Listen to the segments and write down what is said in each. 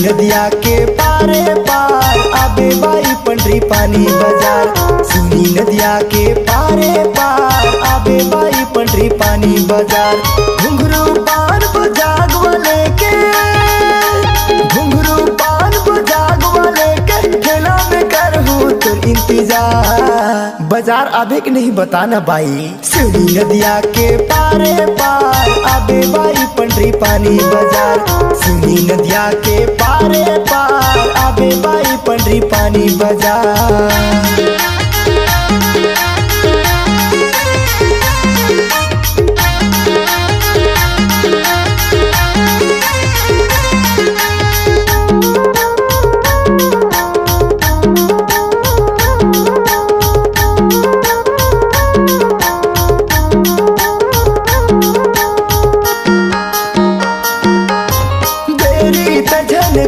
नदिया के पारे पार आबे बाई पंडरी पानी बाजार। सुनी नदिया के पारे पार आबे बाई पंडरी पानी बाजार। घुंघरू पान बजाग वाले के, घुंघरू पान बजाग वाले के ठेला में करहूँ तो इंतजार। बाजार आबे के नहीं बताना बाई। सुनी नदिया के पारे पार आबे बाई पंडरी पानी बाजार। सुनी नदिया के पारे पार आबे बाई पंडरी पानी बाजार।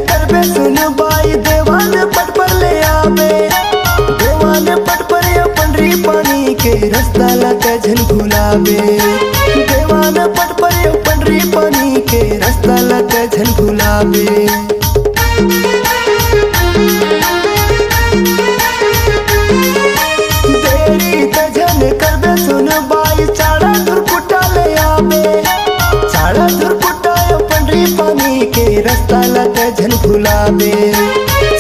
करबे सुन बाई देवान पट पर ले आबे, देवान पट पर या पंडरी पानी के रास्ता लाके झन भुलाबे। देवान पट पर या पंडरी पानी के रास्ता लाके झन भुलाबे। देरी ते झन करबे सुन बाई चाड़ा धुरकुटा ले आबे, चाड़ा धुरकुटा या पंडरी पानी के रास्ता लाके झन भुलाबे।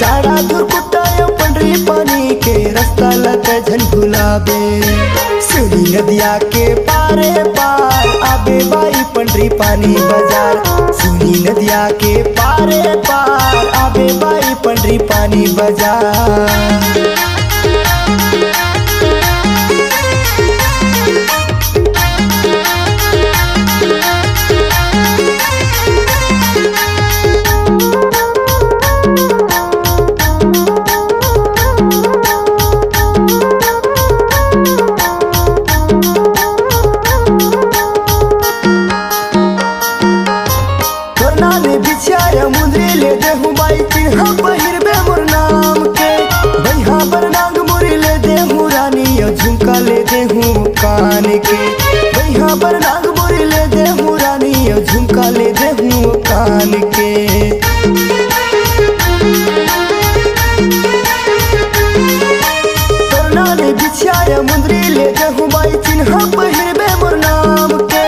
चाड़ा धुरकुटा या पंडरी पानी के रास्ता लाके झन भुलाबे। सुनी नदिया के पारे पार आबे बाई पंडरी पानी बाजार। सुनी नदिया के पारे पार आबे बाई पंडरी पानी बाजार। बिछाया मुंदरी ले देहूँ बाई चिन्हा पहिरबे मोर नाम के। बैहा पर नाग मुरी ले देहूँ रानी झुमका ले देहूँ कान के। बैहा पर नाग मुरी ले देहूँ रानी झुमका ले देहूँ कान के। तोरना ने बिछाया मुंदरी ले देहूँ बाई चिन्हा पहिरबे मोर नाम के।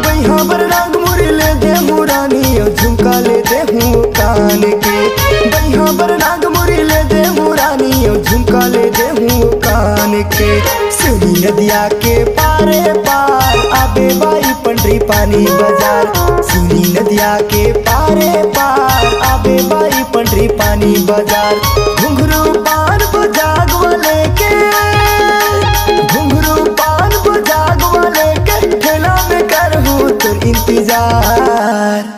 बैहा पर नाग मुरी ले देहूँ रानी झुमका ले देहूँ कान के। बैहा पर नाग मुरी ले देहूँ रानी झुमका ले देहूँ कान के। सुनी नदिया के पारे पार आबे बाई पंडरी पानी बाजार। सुनी नदिया के पारे पार आबे बाई पंडरी पानी बाजार। घुंघरू पान बजाग वाले के, घुंघरू पान बजाग वाले के ठेला में करहूँ तो इंतजार।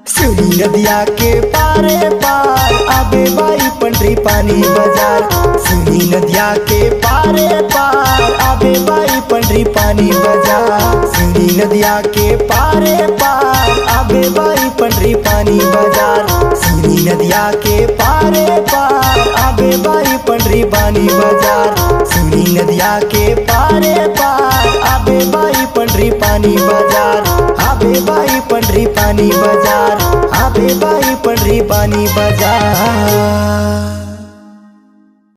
सुनी नदिया के पारे पार आबे बाई पंडरी पानी बाजार। सुनी नदिया के पारे पार आबे बाई पंडरी पानी बाजार। सुनी नदिया के पारे पार आबे बाई पंडरी पानी बाजार। सुनी नदिया के पारे पार आबे बाई पंडरी पानी बाजार। सुनी नदिया के पारे पार आबे बाई पंडरी पानी बाजार। आबे बाई पंडरी पानी बाजार। आबे बाई पंडरी पानी बाजार।